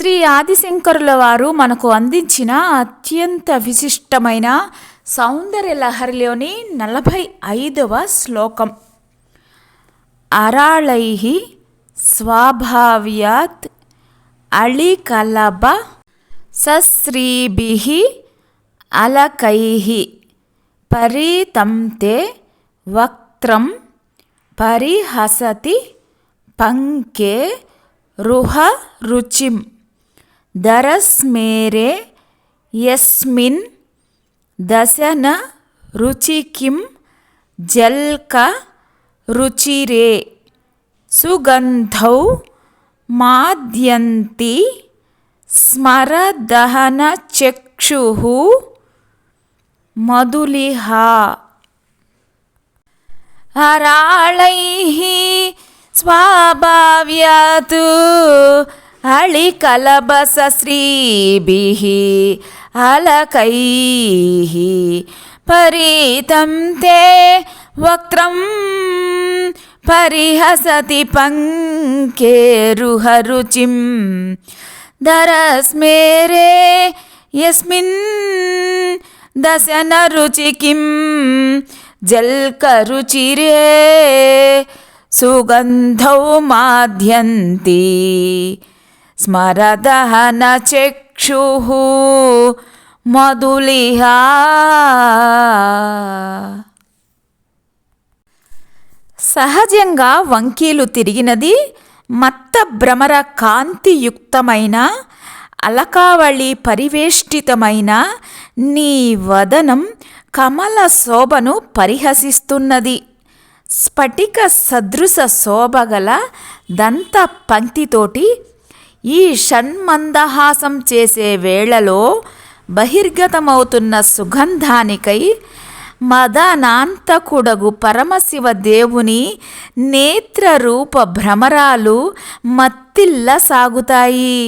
శ్రీ ఆదిశంకరుల వారు మనకు అందించిన అత్యంత విశిష్టమైన సౌందర్య లహరిలోని 45వ శ్లోకం. అరాళైః స్వాభావ్యాత్ అళికలభ సశ్రీభిః అలకైః పరితం తే వక్త్రం పరిహసతి పంకే రుహ రుచిం దరస్మేరే యస్మిన్ దశన రుచికిం జల్క రుచిరే సుగంధౌ మాద్యంతి స్మరదహన చక్షుః మధులిహా. అరాళైః స్వాభావ్యాత్ అళికలభసశ్రీభిః అలకైః పరితం తే వక్త్రం పరిహసతి పంకేరుహ రుచిం దరస్మేరే యస్మిన్ దశన రుచికిం జల్క రుచిరే సుగంధౌ మాద్యంతి స్మరదహన చక్షుః మధులిహా. సహజంగా వంకీలు తిరిగినది మత్త భ్రమర కాంతియుక్తమైన అలకావళి పరివేష్టితమైన నీ వదనం కమల శోభను పరిహసిస్తున్నది. స్ఫటిక సదృశ శోభగల దంత పంక్తితోటి ఈ షణ్మందహాసం చేసే వేళలో బహిర్గతమవుతున్న సుగంధానికై మదనాంతకుడగు పరమశివ దేవుని నేత్రరూప భ్రమరాలు మత్తిల్ల సాగుతాయి.